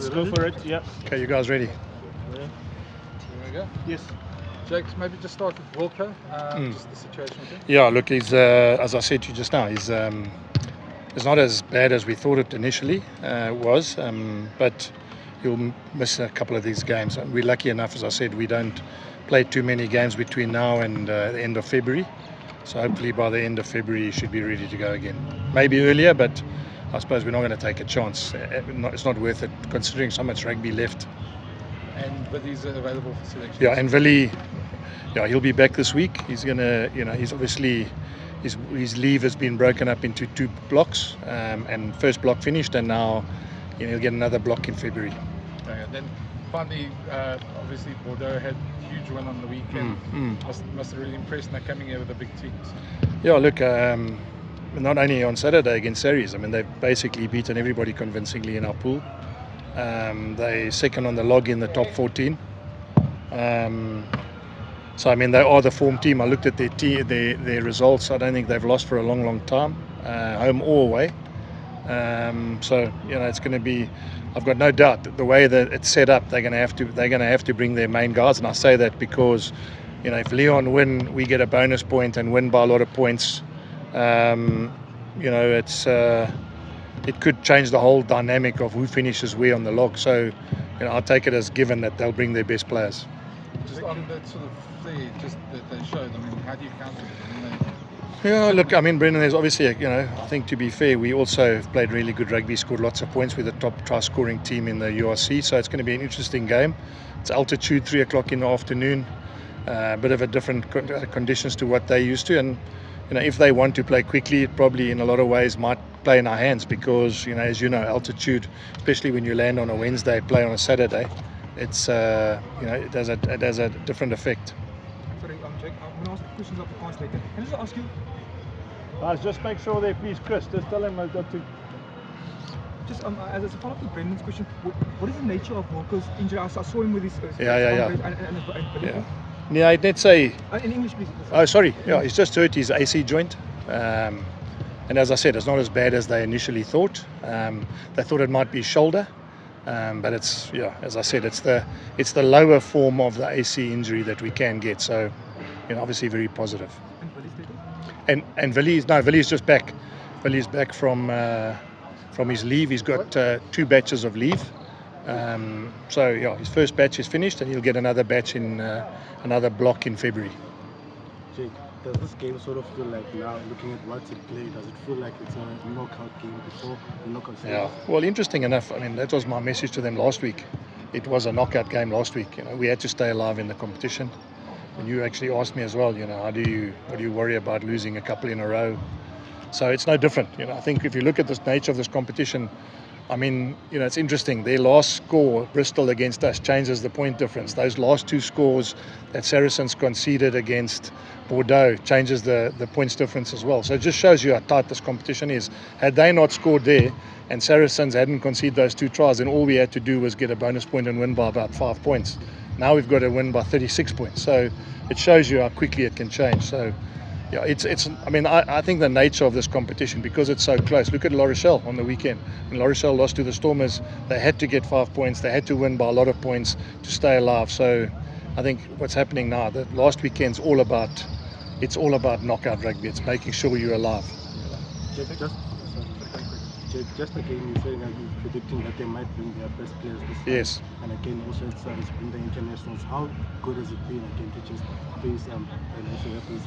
Let's go for it. Yeah. Okay, you guys ready? Yeah. Here we go. Yes. Jake, maybe just start with Walker, just the situation with him. Yeah, look, he's as I said to you just now, he's it's not as bad as we thought it initially was, but he'll miss a couple of these games. And we're lucky enough, as I said, we don't play too many games between now and the end of February. So hopefully by the end of February he should be ready to go again. Maybe earlier, but I suppose we're not going to take a chance. It's not worth it considering so much rugby left. And Billy's available for selection. Yeah, and Willie, yeah, he'll be back this week. He's gonna, he's obviously his leave has been broken up into 2 blocks, and first block finished, and now he'll get another block in February. Okay, and then finally, obviously Bordeaux had a huge win on the weekend. Must have really impressed now coming here with the big teams. Yeah, look, not only on Saturday against Series, I mean they've basically beaten everybody convincingly in our pool. They're second on the log in the top 14. So I mean they are the form team. I looked at their results. I don't think they've lost for a long time, home or away. So it's going to be. I've got no doubt that the way that it's set up, they're going to have to bring their main guys, and I say that because if Leon win, we get a bonus point and win by a lot of points. It could change the whole dynamic of who finishes where on the log. So I take it as given that they'll bring their best players. Just on that sort of flair, just that they showed. I mean, how do you counter it? Yeah, look, I mean, Brendan, there's obviously, I think to be fair, we also have played really good rugby, scored lots of points. We're the top try-scoring team in the URC, so it's going to be an interesting game. It's altitude, 3 o'clock in the afternoon, a bit of a different conditions to what they're used to, and if they want to play quickly, it probably in a lot of ways might play in our hands because, as you know, altitude, especially when you land on a Wednesday, play on a Saturday, it's it has a different effect. Sorry, Jake, I'm going to ask questions of the past later. Can I just ask you? Guys, just make sure they please, Chris. Just tell him I've got to. Just as a follow-up to Brendan's question, what is the nature of Walker's injury? I saw him with his Yeah, let's say. In English, please. Oh, sorry. Yeah, he's just hurt his AC joint. And as I said, it's not as bad as they initially thought. They thought it might be shoulder. But it's, as I said, it's the lower form of the AC injury that we can get. So, obviously very positive. And Villy's just back. Villy's back from his leave. He's got 2 batches of leave. So his first batch is finished, and he'll get another batch in another block in February. Jake, does this game sort of feel like, now looking at what's it played, does it feel like it's a knockout game before the knockout series? Yeah, well, interesting enough, I mean, that was my message to them last week. It was a knockout game last week. We had to stay alive in the competition. And you actually asked me as well, what do you worry about losing a couple in a row? So it's no different. I think if you look at the nature of this competition, I mean, it's interesting. Their last score, Bristol against us, changes the point difference. Those last 2 scores that Saracens conceded against Bordeaux changes the points difference as well. So it just shows you how tight this competition is. Had they not scored there and Saracens hadn't conceded those 2 tries, then all we had to do was get a bonus point and win by about 5 points. Now we've got to win by 36 points. So it shows you how quickly it can change. So yeah, I mean, I think the nature of this competition, because it's so close. Look at La Rochelle on the weekend. When La Rochelle lost to the Stormers, they had to get 5 points. They had to win by a lot of points to stay alive. So I think what's happening now, the last weekend's all about knockout rugby. It's making sure you're alive. Just again, you're saying that you're predicting that they might bring their best players this time. Yes. And again, also it's bring the internationals. How good has it been again to just face and also have those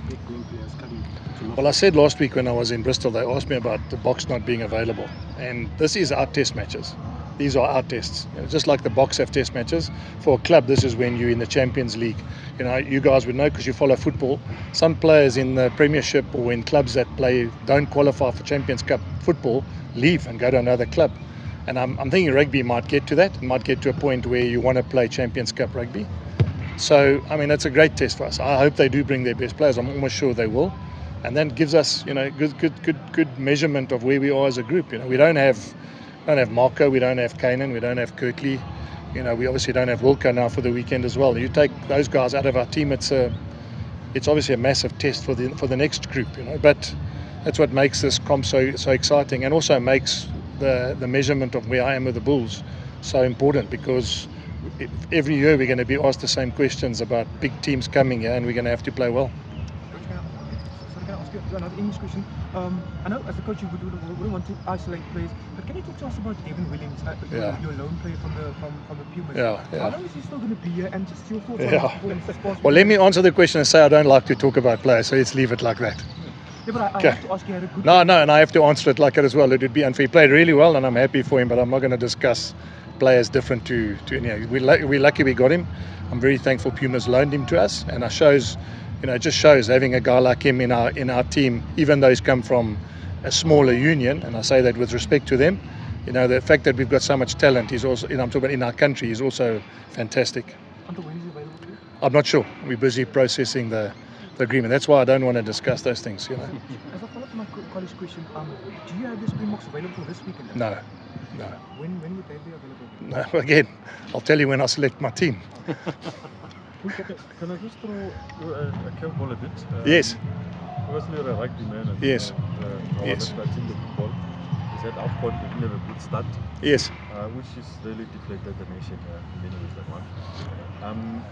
big name players coming to Well, I said last week when I was in Bristol, they asked me about the box not being available. And this is our test matches. These are our tests. Just like the box have test matches. For a club, this is when you're in the Champions League. You guys would know because you follow football. Some players in the Premiership or in clubs that don't qualify for Champions Cup football leave and go to another club. And I'm thinking rugby might get to that. It might get to a point where you want to play Champions Cup rugby. So, I mean, it's a great test for us. I hope they do bring their best players. I'm almost sure they will. And then gives us, good measurement of where we are as a group. We don't have Marco, we don't have Kanan, we don't have Kirkley. We obviously don't have Wilco now for the weekend as well. You take those guys out of our team, it's obviously a massive test for the next group. But that's what makes this comp so exciting, and also makes the measurement of where I am with the Bulls so important because every year we're going to be asked the same questions about big teams coming here, and we're going to have to play well. Sorry, can I ask you another English question? I know as a coach you wouldn't want to isolate players, but can you talk to us about Devin Williams, your lone player from the Pumas? How long is he still going to be here, and just your thoughts on his performance? Well, let me answer the question and say I don't like to talk about players, so let's leave it like that. Yeah, but I have to ask you, had a good No, and I have to answer it like that as well. It would be unfair. He played really well, and I'm happy for him, but I'm not going to discuss players different to any. We're lucky we got him. I'm very thankful Pumas loaned him to us, and it shows, it just shows having a guy like him in our team, even though he's come from a smaller union, and I say that with respect to them. The fact that we've got so much talent is also, I'm talking about in our country, is also fantastic. Until when is he available to you? I'm not sure. We're busy processing the agreement. That's why I don't want to discuss those things. As a follow-up to my college question, do you have the Springboks available this weekend? No. When would they be available? No, again, I'll tell you when I select my team. Can I just throw a curveball a bit? Yes. Obviously, you're a rugby man. And, Yes. Yes. In the football. Is that AFCON didn't have a good start, Yes. which is really deflated the nation in many ways. That one.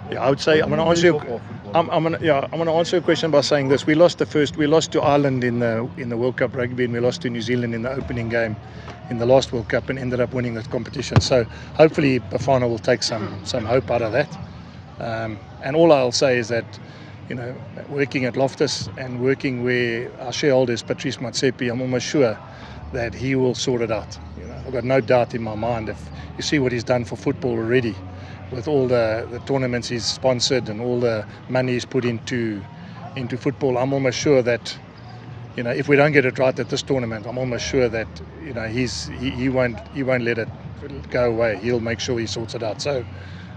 Yeah, I would say I'm going to answer. I'm going to answer your question by saying this: we lost to Ireland in the World Cup rugby, and we lost to New Zealand in the opening game in the last World Cup, and ended up winning that competition. So hopefully Bafana will take some hope out of that. And all I'll say is that, working at Loftus and working where our shareholder is Patrice Matsepe, I'm almost sure that he will sort it out. I've got no doubt in my mind. If you see what he's done for football already, with all the tournaments he's sponsored and all the money he's put into football, I'm almost sure that, if we don't get it right at this tournament, I'm almost sure that, he won't let it go away. He'll make sure he sorts it out. So,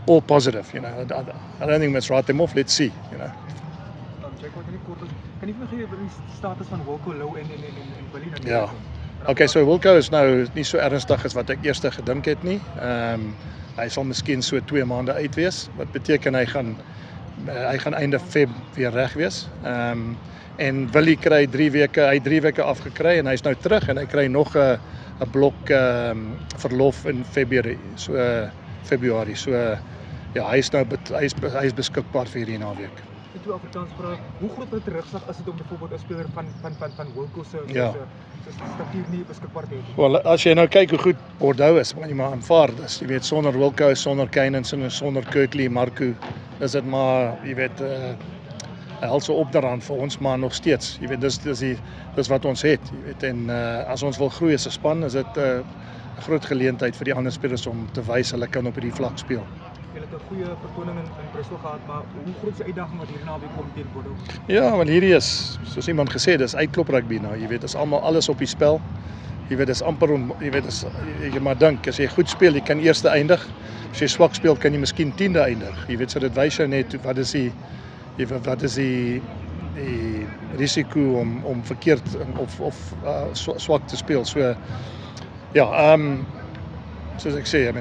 all positive. I don't think we must write them off. Let's see. Kan jy vir my gee oor die status van Wilco Lou en Willie? Ja. Okay, so Wilco is nou nie so ernstig as wat ek eers gedink het nie. Hy sal miskien so 2 maande uit wees, wat beteken hy gaan einde Feb weer reg wees. En Willie kry 3 weke, hy het 3 weke afgekry en hy's nou terug en hy kry nog 'n blok verlof in Februarie. So ja, hy's beskikbaar vir hierdie naweek. En twee Afrikaans vrae, hoe groot 'n terugslag is dit om byvoorbeeld 'n speler van Wilco se statuur nie beskikbaar te hê? Wel, as jy nou kyk hoe goed Bordeaux is, moet jy maar aanvaar. Jy weet, sonder Wilco, sonder Kynens en sonder Kirkley, Marco, is dit maar, jy weet, 'n helse opdraand vir ons, maar nog steeds. Jy weet, dis wat ons het. Jy weet, en as ons wil groei as 'n span, is dit 'n groot geleentheid vir die ander spelers om te wys hulle kan op hierdie vlak speel. Julle het 'n goeie vertoning in Bristol gehad, maar hoe groot is die uitdaging wat hier naweek kom teen Bordeaux? Ja, want hierdie is, soos iemand gesê het, dis uitklop rugby nou. Jy weet, dis alles op die spel. Jy weet, dis amper jy weet, jy maar dink, as jy goed speel, jy kan eerste eindig. As jy swak speel, kan jy miskien 10de eindig. Jy weet, so dit wys jou net wat is die risiko om verkeerd of swak te speel. So ja, soos ek sê,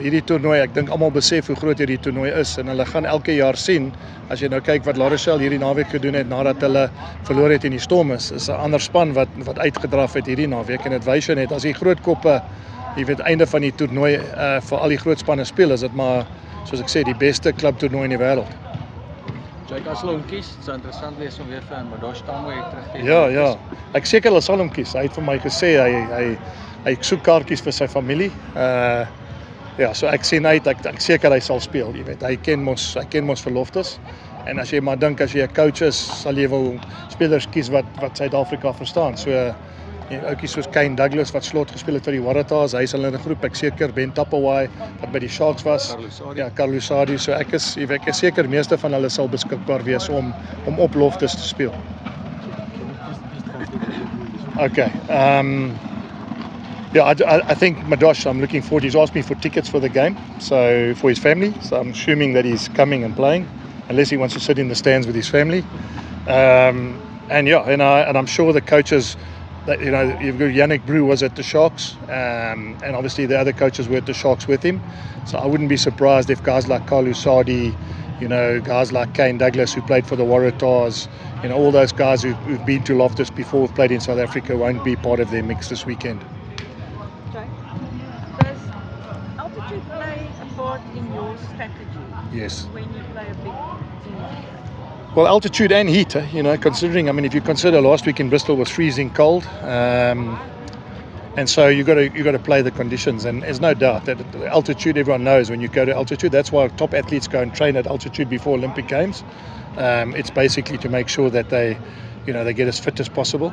hierdie toernooi, ek dink almal besef hoe groot hierdie toernooi is en hulle gaan elke jaar sien, as jy nou kyk wat La Rochelle hierdie naweek gedoen het nadat hulle verloor het in die Storm is 'n ander span wat uitgedraf het hierdie naweek en dit wys jou net as die groot koppe, jy weet, einde van die toernooi vir al die groot spanne speel, is dit maar, soos ek sê, die beste klubtoernooi in die wêreld. Jake, as hulle hom kies, dit sou interessant wees om weer vir Bordeaux terug te hê. Ja, ek seker hulle sal hom kies. Hy het vir my gesê hy soek kaartjies vir sy familie. Ja, so ek sien uit, ek seker hy sal speel, jy weet. Hy ken mos verloftes. En as jy maar dink, as jy 'n coach is, sal jy wil spelers kies wat Suid-Afrika verstaan. So ouetjies soos Kane Douglas wat slot gespeel het vir die Waratahs, hy sal in 'n groep, ek seker Ben Tapawai wat by die Sharks was. Carlos Sadi, so ek is seker meeste van hulle sal beskikbaar wees om op Loftus te speel. Okay. Yeah, I think Madosh, I'm looking forward. He's asked me for tickets for the game, so for his family. So I'm assuming that he's coming and playing, unless he wants to sit in the stands with his family. And I'm sure the coaches, that you've got Yannick Brew was at the Sharks, and obviously the other coaches were at the Sharks with him. So I wouldn't be surprised if guys like Carlos Sadi, guys like Kane Douglas who played for the Waratahs, all those guys who've been to Loftus before, played in South Africa, won't be part of their mix this weekend. strategy Yes. when you play a big team like that? Well, altitude and heat, considering, I mean, if you consider last week in Bristol was freezing cold, and so you got to play the conditions. And there's no doubt that the altitude, everyone knows when you go to altitude, that's why top athletes go and train at altitude before Olympic Games. It's basically to make sure that they get as fit as possible.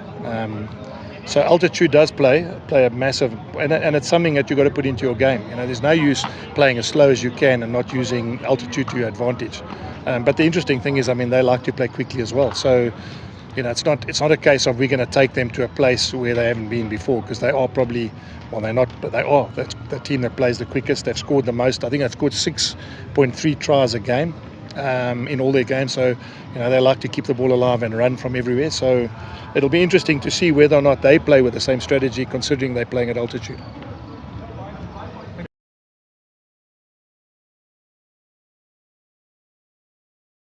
So altitude does play a massive, and it's something that you've got to put into your game. There's no use playing as slow as you can and not using altitude to your advantage. But the interesting thing is, I mean, they like to play quickly as well. So, it's not a case of we're going to take them to a place where they haven't been before, because they are probably, well, they're not, but they are. That's the team that plays the quickest. They've scored the most. I think they've scored 6.3 tries a game in all their games. So, they like to keep the ball alive and run from everywhere. So it'll be interesting to see whether or not they play with the same strategy, considering they're playing at altitude.